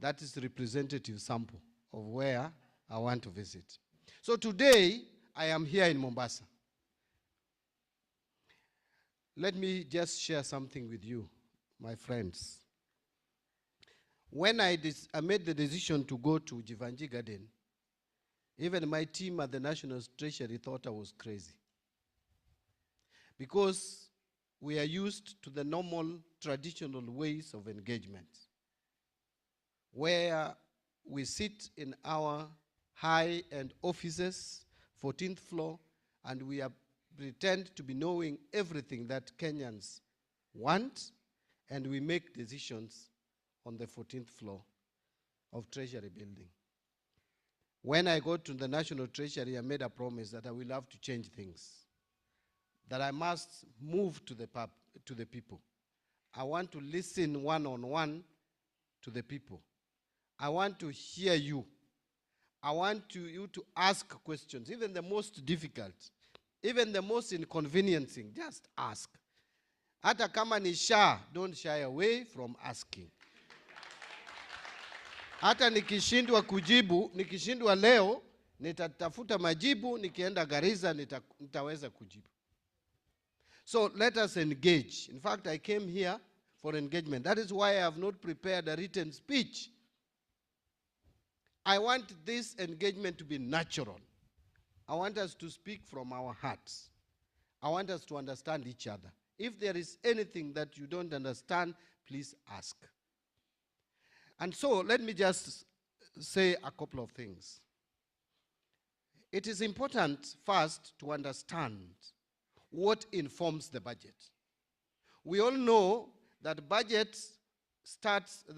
That is the representative sample of where I want to visit. So today, I am here in Mombasa. Let me just share something with you, my friends. When I made the decision to go to Jivanji Garden, even my team at the National Treasury thought I was crazy. Because we are used to the normal, traditional ways of engagement, where we sit in our high-end offices, 14th floor, and we pretend to be knowing everything that Kenyans want, and we make decisions on the 14th floor of Treasury building. When I got to the National Treasury, I made a promise that I will have to change things, that I must move to the people. I want to listen one-on-one to the people. I want to hear you. I want you to ask questions, even the most difficult, even the most inconveniencing. Just ask. Hata kama ni shy, don't shy away from asking. Hata nikishindwa kujibu, nikishindwa leo, nitatafuta majibu, nikienda Garissa, nitaweza kujibu. So let us engage. In fact, I came here for engagement. That is why I have not prepared a written speech. I want this engagement to be natural. I want us to speak from our hearts. I want us to understand each other. If there is anything that you don't understand, please ask. And so let me just say a couple of things. It is important first to understand what informs the budget. We all know that the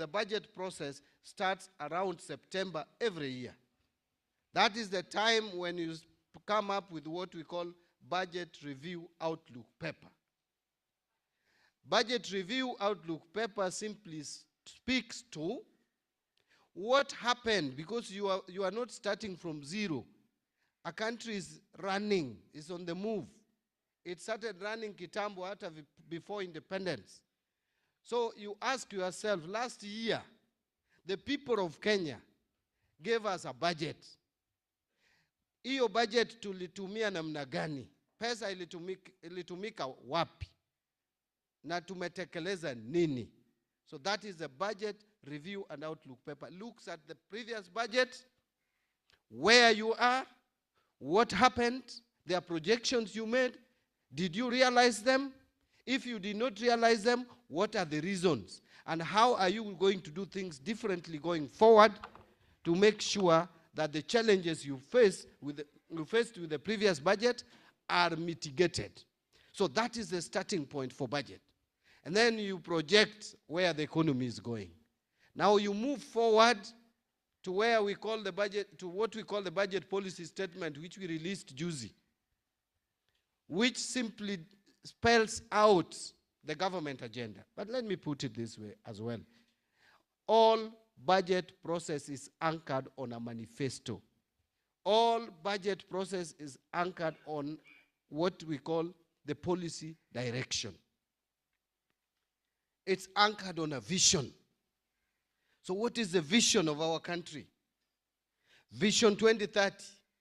budget process starts around September every year. That is the time when you come up with what we call budget review outlook paper. Budget review outlook paper simply speaks to what happened, because you are not starting from zero. A country is running, is on the move. It started running kitambo hata before independence. So you ask yourself, last year, the people of Kenya gave us a budget. Iyo budget tulitumia namna gani? Pesa ilitumika wapi? Na tumetekeleza nini? So that is the budget review and outlook paper. Looks at the previous budget, where you are, what happened, their projections you made. Did you realize them? If you did not realize them, what are the reasons? And how are you going to do things differently going forward to make sure that the challenges you faced with the previous budget are mitigated? So that is the starting point for budget. And then you project where the economy is going. Now you move forward to where we call the budget, to what we call the budget policy statement, which we released Juzi, which simply spells out the government agenda. But let me put it this way as well. All budget process is anchored on a manifesto. All budget process is anchored on what we call the policy direction. It's anchored on a vision. So what is the vision of our country? Vision 2030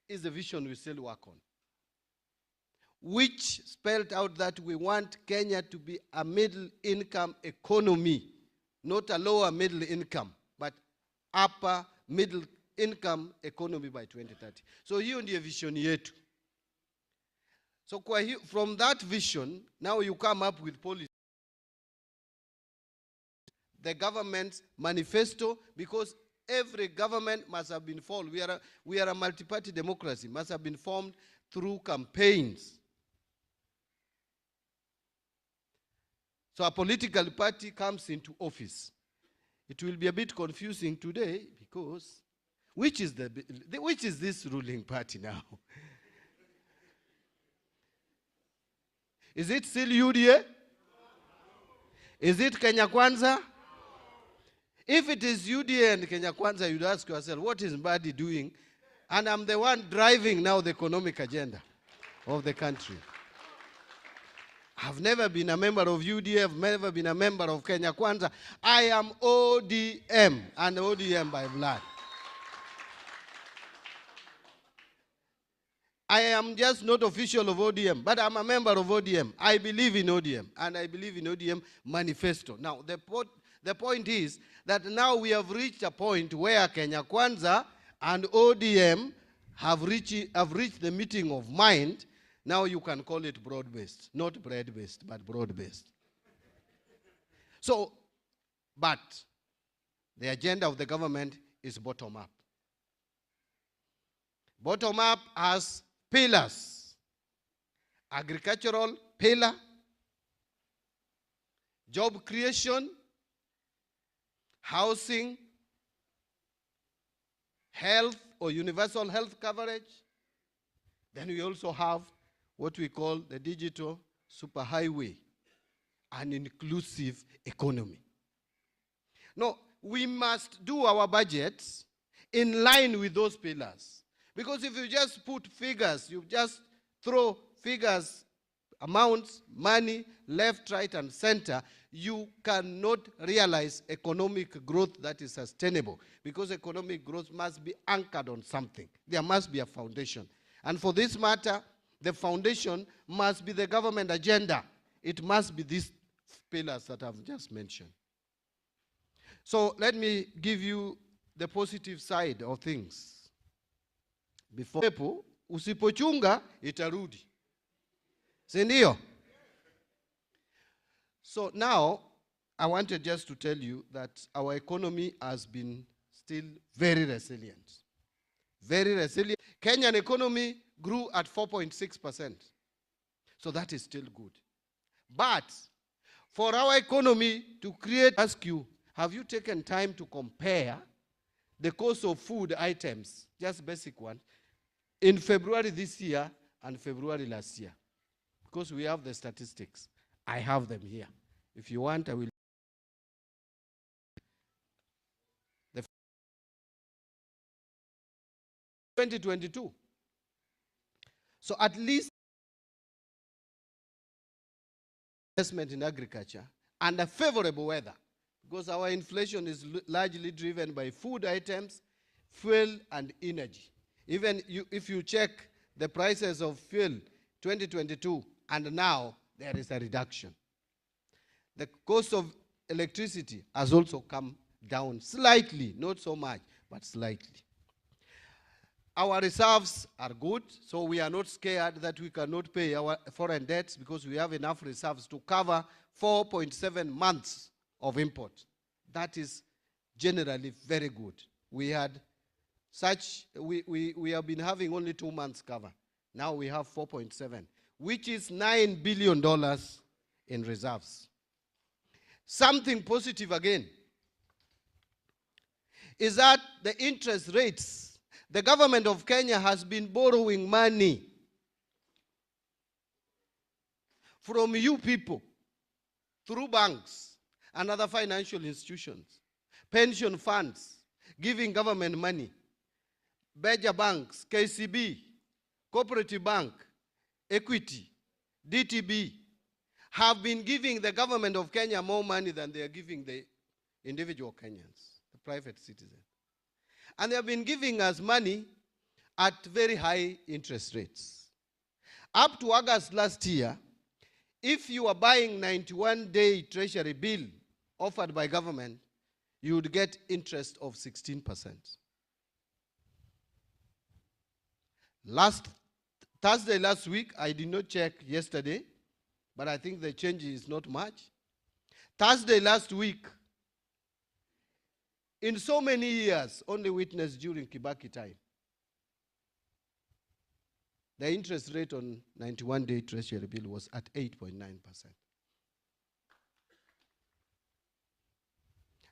is the vision we still work on, which spelled out that we want Kenya to be a middle-income economy, not a lower middle income, but upper middle-income economy by 2030. So hiyo ndiyo vision yetu. So from that vision, now you come up with policy. The government's manifesto, because every government must have been formed. We are a multi-party democracy, must have been formed through campaigns. So a political party comes into office. It will be a bit confusing today because which is this ruling party now? Is it still UDA? Is it Kenya Kwanza? If it is UDA and Kenya Kwanza, you'd ask yourself, what is Mbadi doing? And I'm the one driving now the economic agenda of the country. I've never been a member of UDF, I've never been a member of Kenya Kwanza. I am ODM, and ODM by blood. I am just not official of ODM, but I'm a member of ODM. I believe in ODM, and I believe in ODM manifesto. Now, the point is that now we have reached a point where Kenya Kwanza and ODM have reached the meeting of mind. Now you can call it broad-based, not bread-based, but broad-based. So, but the agenda of the government is bottom-up. Bottom-up has pillars: agricultural pillar, job creation, housing, health or universal health coverage. Then we also have what we call the digital superhighway, an inclusive economy. No, we must do our budgets in line with those pillars. Because if you just put figures, you just throw figures, amounts, money, left, right, and center, you cannot realize economic growth that is sustainable. Because economic growth must be anchored on something. There must be a foundation. And for this matter, the foundation must be the government agenda. It must be these pillars that I've just mentioned. So let me give you the positive side of things. Before usipochunga itarudi. Si ndio? So now I wanted just to tell you that our economy has been still very resilient. Very resilient. Kenyan economy grew at 4.6%. So that is still good. But for our economy to create, ask you, have you taken time to compare the cost of food items, just basic one, in February this year and February last year? Because we have the statistics. I have them here. If you want, I will. The 2022. So at least investment in agriculture and a favorable weather, because our inflation is largely driven by food items, fuel, and energy. Even if you check the prices of fuel 2022 and now, there is a reduction. The cost of electricity has also come down slightly, not so much, but slightly. Our reserves are good, so we are not scared that we cannot pay our foreign debts because we have enough reserves to cover 4.7 months of import. That is generally very good. We had we have been having only 2 months cover. Now we have 4.7, which is $9 billion in reserves. Something positive again is that the interest rates, the government of Kenya has been borrowing money from you people through banks and other financial institutions, pension funds, giving government money, Beja banks, KCB, Cooperative Bank, Equity, DTB, have been giving the government of Kenya more money than they are giving the individual Kenyans, the private citizens. And they have been giving us money at very high interest rates. Up to August last year, if you are buying 91-day treasury bill offered by government, you would get interest of 16%. Thursday last week, I did not check yesterday, but I think the change is not much. Thursday last week, in so many years, only witnessed during Kibaki time, the interest rate on 91-day treasury bill was at 8.9%.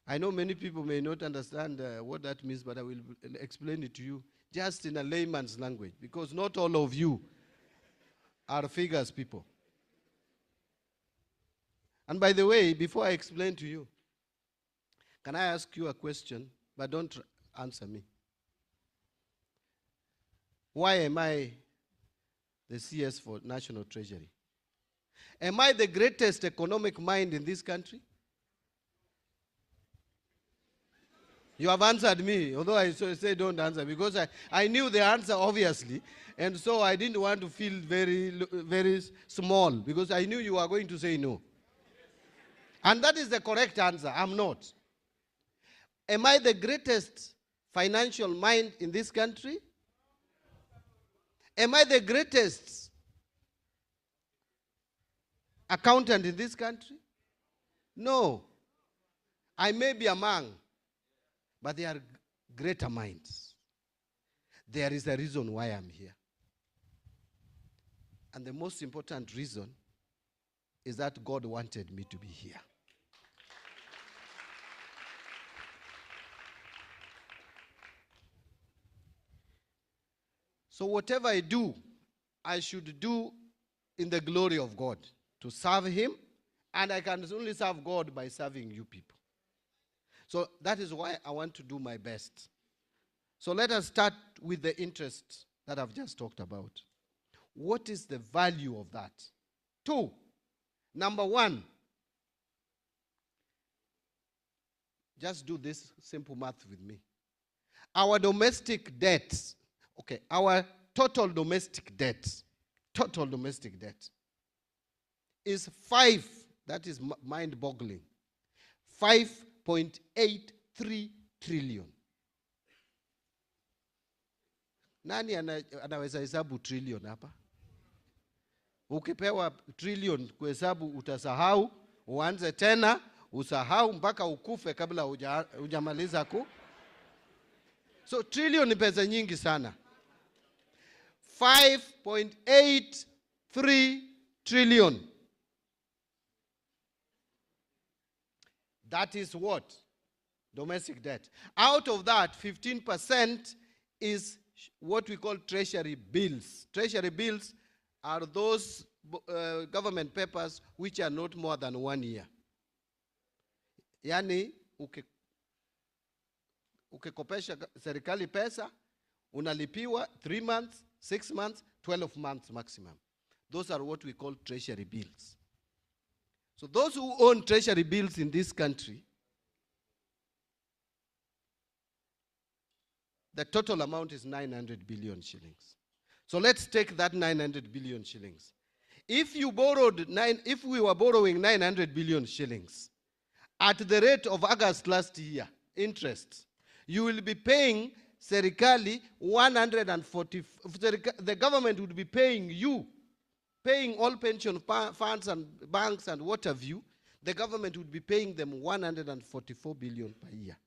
I know many people may not understand what that means, but I will explain it to you just in a layman's language, because not all of you are figures people. And by the way, before I explain to you, can I ask you a question, but don't answer me? Why am I the CS for National Treasury? Am I the greatest economic mind in this country? You have answered me, although I say don't answer, because I knew the answer, obviously, and so I didn't want to feel very small, because I knew you were going to say no. And that is the correct answer. I'm not. Am I the greatest financial mind in this country? Am I the greatest accountant in this country? No. I may be among, but they are greater minds. There is a reason why I'm here. And the most important reason is that God wanted me to be here. So whatever I do, I should do in the glory of God, to serve him, and I can only serve God by serving you people. So that is why I want to do my best. So let us start with the interest that I've just talked about. What is the value of that? 2, number 1, just do this simple math with me. Our domestic debt, our total domestic debt is 5, that is mind-boggling, 5.83 trillion. Nani anaweza hesabu trillion hapa? Ukipewa trillion kuhesabu utasahau, uanze tena, usahau mpaka ukufe kabla hujamaliza ku. So trillion ni pesa nyingi sana. 5.83 trillion. That is what? Domestic debt. Out of that, 15% is what we call treasury bills. Treasury bills are those government papers which are not more than 1 year. Yani, ukikopesha serikali pesa, unalipiwa 3 months, 6 months, 12 months maximum. Those are what we call treasury bills. So those who own treasury bills in this country, the total amount is 900 billion shillings. So let's take that 900 billion shillings. If we were borrowing 900 billion shillings at the rate of August last year, interest, you will be paying serikali 140, the government would be paying you, paying all pension funds and banks and what have you, the government would be paying them 144 billion per year.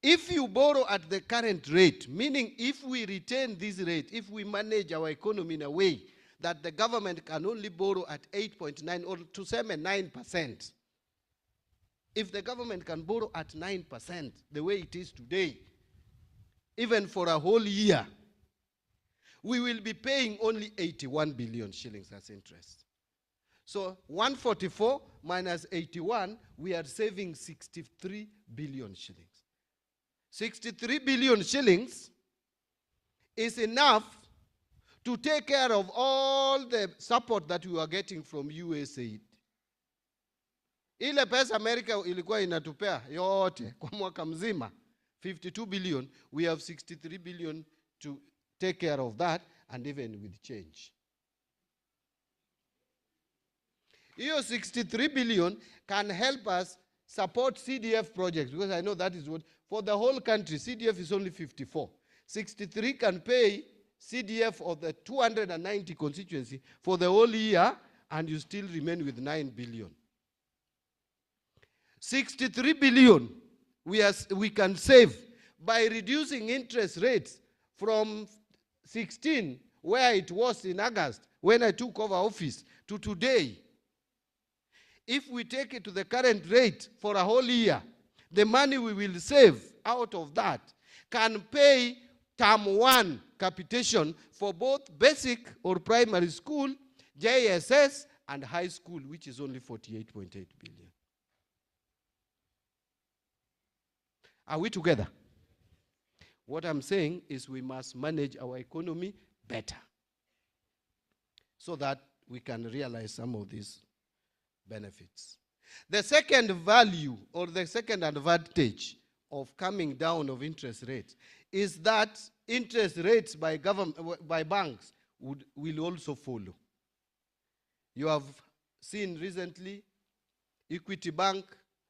If you borrow at the current rate, meaning if we retain this rate, if we manage our economy in a way that the government can only borrow at 8.9 or to 9%, if the government can borrow at 9%, the way it is today, even for a whole year, we will be paying only 81 billion shillings as interest. So 144 minus 81, we are saving 63 billion shillings. 63 billion shillings is enough to take care of all the support that we are getting from USAID. Ile pesa America ilikuwa inatupea yote kwa mwaka mzima, 52 billion, we have 63 billion to take care of that, and even with change. Hiyo 63 billion can help us support CDF projects, because I know that is what, for the whole country, CDF is only 54. 63 can pay CDF of the 290 constituency for the whole year, and you still remain with 9 billion. 63 billion we can save by reducing interest rates from 16, where it was in August, when I took over office, to today. If we take it to the current rate for a whole year, the money we will save out of that can pay term 1 capitation for both basic or primary school, JSS, and high school, which is only 48.8 billion. Are we together? What I'm saying is we must manage our economy better, so that we can realize some of these benefits. The second value or the second advantage of coming down of interest rates is that interest rates by banks will also follow. You have seen recently Equity Bank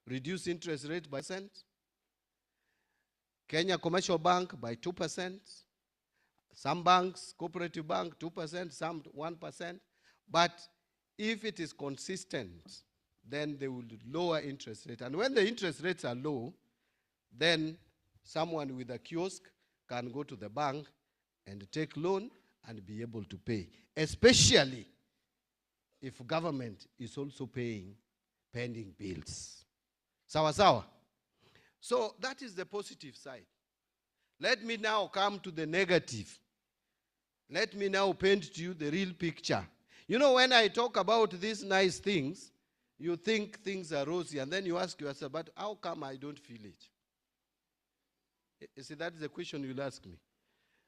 reduce interest rate by 2%, Kenya Commercial Bank by 2%, some banks, Cooperative Bank 2%, some 1%, but if it is consistent, then they will lower interest rate. And when the interest rates are low, then someone with a kiosk can go to the bank and take loan and be able to pay, especially if government is also paying pending bills. Sawa sawa. So that is the positive side. Let me now come to the negative. Let me now paint to you the real picture. You know, when I talk about these nice things, you think things are rosy, and then you ask yourself, but how come I don't feel it? You see, that's the question you'll ask me.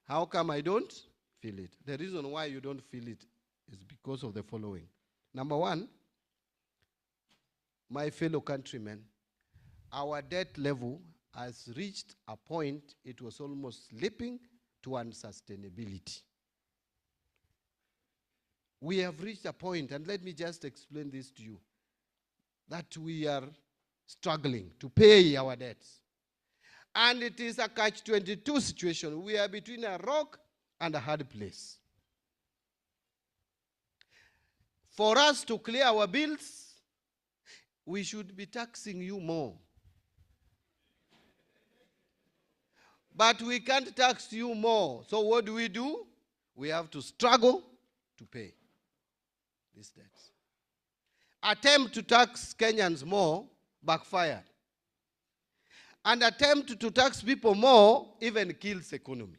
How come I don't feel it? The reason why you don't feel it is because of the following. Number one, my fellow countrymen, our debt level has reached a point it was almost slipping to unsustainability. We have reached a point, and let me just explain this to you, that we are struggling to pay our debts. And it is a catch-22 situation. We are between a rock and a hard place. For us to clear our bills, we should be taxing you more. But we can't tax you more. So what do? We have to struggle to pay these debts. Attempt to tax Kenyans more backfired. And attempt to tax people more even kills economy.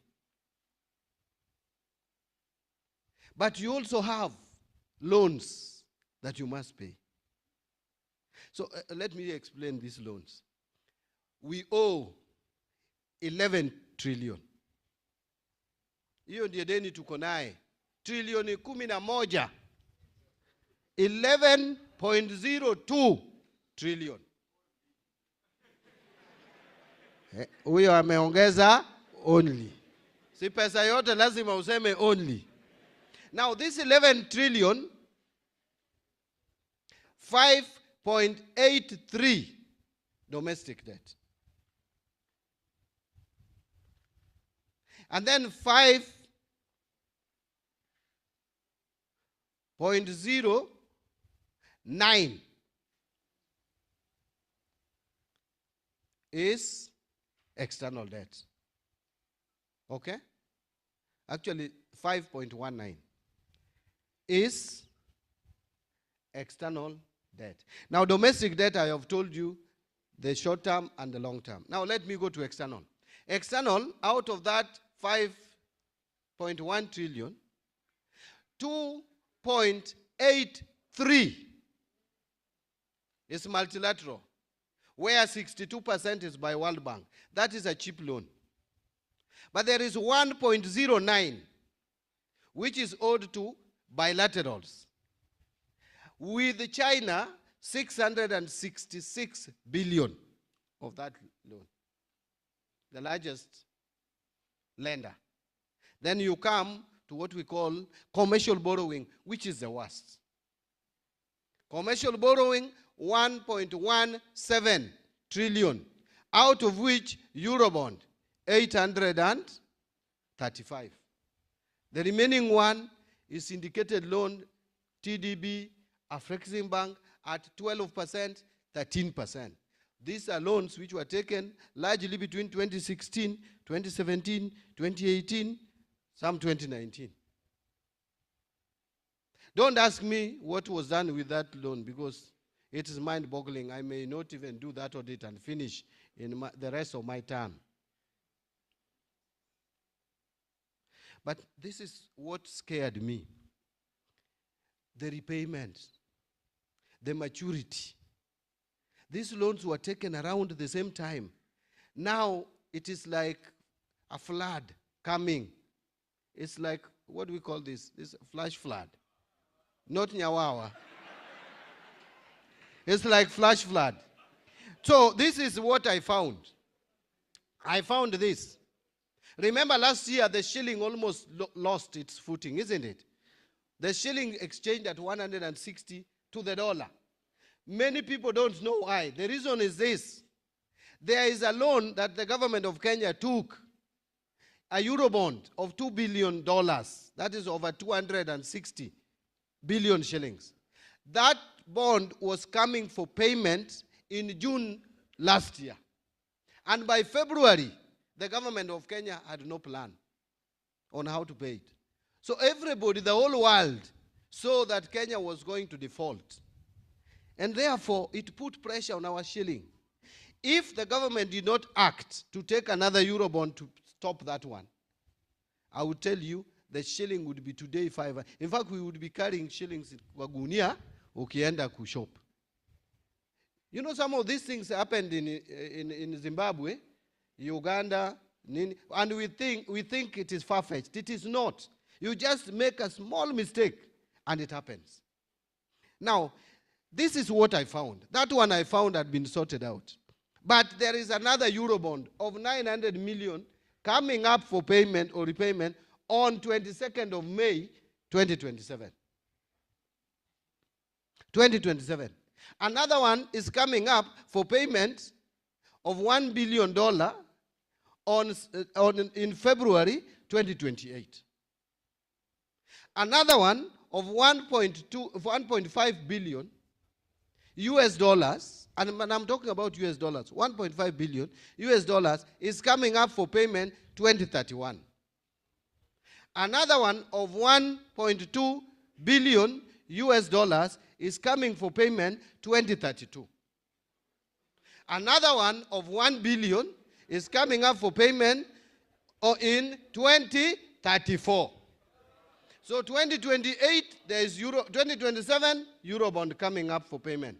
But you also have loans that you must pay. So let me explain these loans. We owe 11 trillion. Hiyo ndiyo deni tuko naye. Trilioni 11. 11.02 trillion. Huyo ameongeza only. Si pesa yote lazima useme only. Now this 11 trillion, 5.83 domestic debt. And then 5.09 is external debt. Okay? Actually, 5.19 is external debt. Now, domestic debt, I have told you, the short term and the long term. Now, let me go to external. External, out of that 5.1 trillion, 2.83 is multilateral, where 62% is by World Bank. That is a cheap loan. But there is 1.09, which is owed to bilaterals. With China, 666 billion of that loan, the largest lender. Then you come to what we call commercial borrowing, which is the worst. Commercial borrowing, 1.17 trillion, out of which Eurobond, 835. The remaining one is syndicated loan, TDB, Afrexim Bank at 12%, 13%. These are loans which were taken largely between 2016, 2017, 2018, some 2019. Don't ask me what was done with that loan because it is mind-boggling. I may not even do that audit and finish in the rest of my term. But this is what scared me. The repayment, the maturity. These loans were taken around the same time. Now it is like a flood coming. It's like, what do we call this? This flash flood. not Nyawawa. It's like flash flood. So this is what I found. I found this. Remember last year the shilling almost lost its footing, isn't it? The shilling exchanged at 160 to the dollar. Many people don't know why. The reason is this. There is a loan that the government of Kenya took, a Eurobond of $2 billion. That is over 260 billion shillings. That bond was coming for payment in June last year. And by February, the government of Kenya had no plan on how to pay it. So everybody, the whole world, saw that Kenya was going to default. And therefore, it put pressure on our shilling. If the government did not act to take another Eurobond to stop that one, I would tell you the shilling would be today 5. In fact, we would be carrying shillings in Wagunia, ukienda kushop. You know, some of these things happened in Zimbabwe, Uganda, and we think it is far-fetched. It is not. You just make a small mistake, and it happens. Now, this is what I found. That one I found had been sorted out. But there is another Eurobond of 900 million coming up for payment or repayment on 22nd of May, 2027. 2027. Another one is coming up for payment of $1 billion in February 2028. Another one of 1.5 billion US dollars, and I'm talking about US dollars, 1.5 billion US dollars is coming up for payment 2031. Another one of 1.2 billion US dollars is coming for payment 2032. Another one of 1 billion is coming up for payment in 2034. So 2028, there is 2027, Eurobond coming up for payment.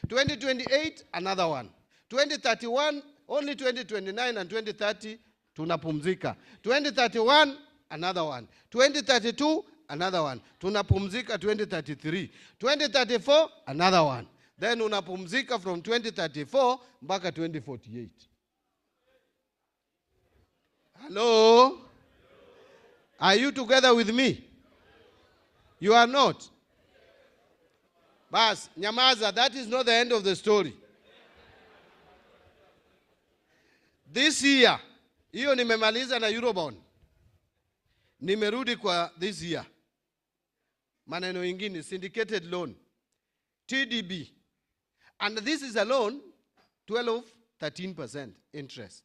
2028, another one. 2031, only 2029 and 2030, tunapumzika. 2031, another one. 2032, another one. Tunapumzika 2033. 2034, another one. Then unapumzika from 2034 mpaka 2048. Hello? Are you together with me? You are not. Bas, nyamaza, that is not the end of the story. This year, hiyo nimemaliza na Eurobond. Nimerudi kwa this year. Maneno ingine, syndicated loan. TDB. And this is a loan, 13% interest.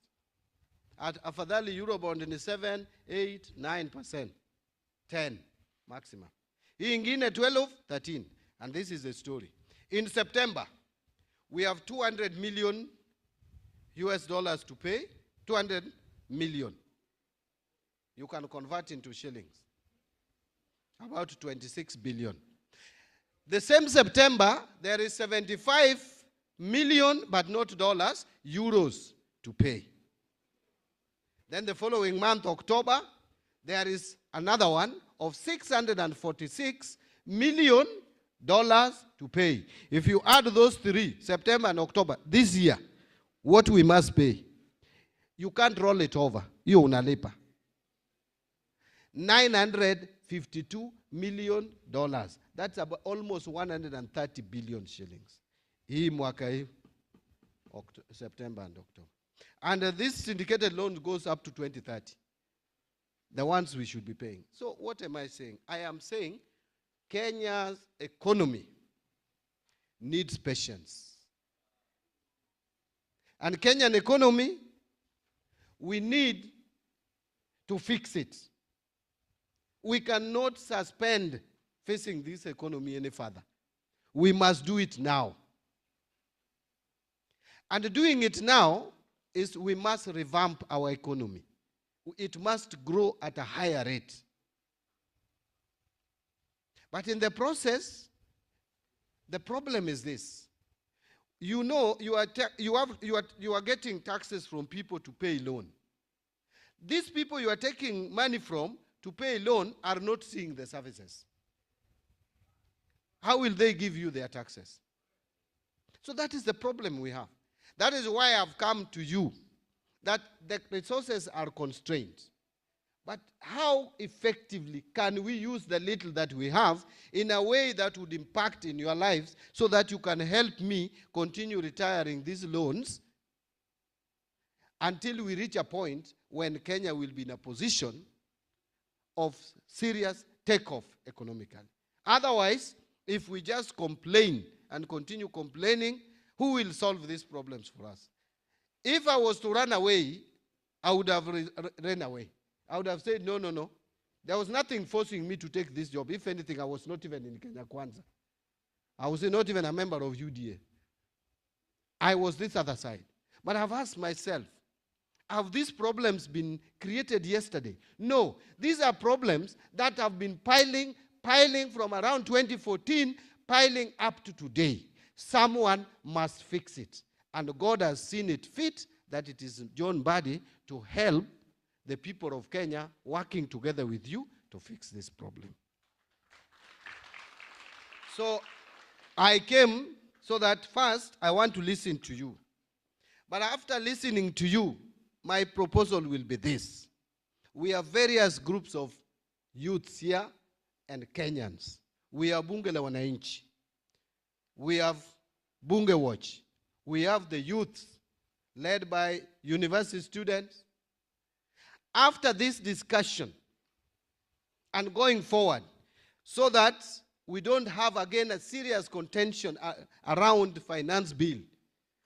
At afadhali Eurobond ni 7, 8, 9%. 10 maximum. Hii ingine 12, 13. And this is the story. In September, we have 200 million US dollars to pay. 200 million. You can convert into shillings. About 26 billion. The same September, there is 75 million, but not dollars, euros to pay. Then the following month, October, there is another one of 646 million dollars to pay. If you add those three, September and October, this year, what we must pay, you can't roll it over. You unalipa. $952 million. That's about almost 130 billion shillings. Hii mwaka hii, September and October. And this syndicated loan goes up to 2030. The ones we should be paying. So what am I saying? I am saying Kenya's economy needs patience. And Kenyan economy, we need to fix it. We cannot suspend facing this economy any further. We must do it now. And doing it now is we must revamp our economy. It must grow at a higher rate. But in the process, the problem is this. You know, you are getting taxes from people to pay loan. These people you are taking money from to pay loan are not seeing the services. How will they give you their taxes? So that is the problem we have. That is why I've come to you, that the resources are constrained. But how effectively can we use the little that we have in a way that would impact in your lives so that you can help me continue retiring these loans until we reach a point when Kenya will be in a position of serious takeoff economically. Otherwise, if we just complain and continue complaining, who will solve these problems for us? If I was to run away, I would have run away. I would have said, no, no, no. There was nothing forcing me to take this job. If anything, I was not even in Kenya Kwanza. I was not even a member of UDA. I was this other side. But I've asked myself, have these problems been created yesterday? No. These are problems that have been piling from around 2014, piling up to today. Someone must fix it. And God has seen it fit that it is John Mbadi to help the people of Kenya working together with you to fix this problem. So I came so that first I want to listen to you. But after listening to you, my proposal will be this. We have various groups of youths here and Kenyans. We have Bunge la Wananchi. We have Bunge Watch. We have the youth led by university students. After this discussion and going forward, so that we don't have again a serious contention around the finance bill.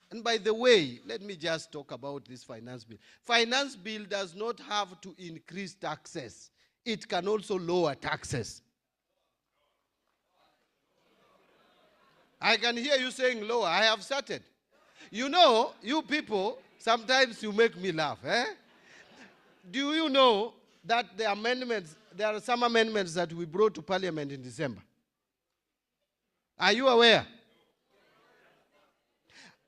And by the way, let me just talk about this finance bill. Finance bill does not have to increase taxes. It can also lower taxes. I can hear you saying lower. I have started. You know, you people, sometimes you make me laugh. Do you know that the amendments, there are some amendments that we brought to Parliament in December? Are you aware?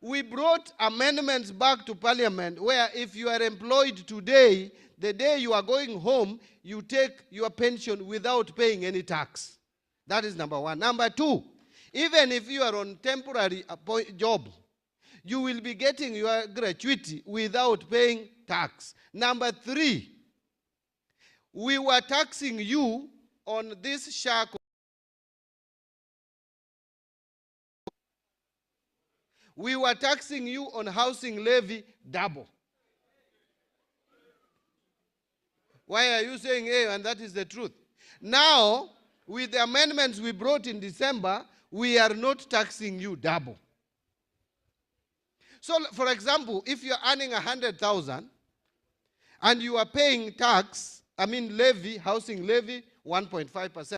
We brought amendments back to Parliament where if you are employed today, the day you are going home, you take your pension without paying any tax. That is number one. Number two, even if you are on temporary job, you will be getting your gratuity without paying tax. Number three, we were taxing you on this shark. We were taxing you on housing levy double. Why are you saying, hey, and that is the truth? Now, with the amendments we brought in December, we are not taxing you double. So, for example, if you're earning 100,000 and you are paying tax, levy, housing levy, 1.5%.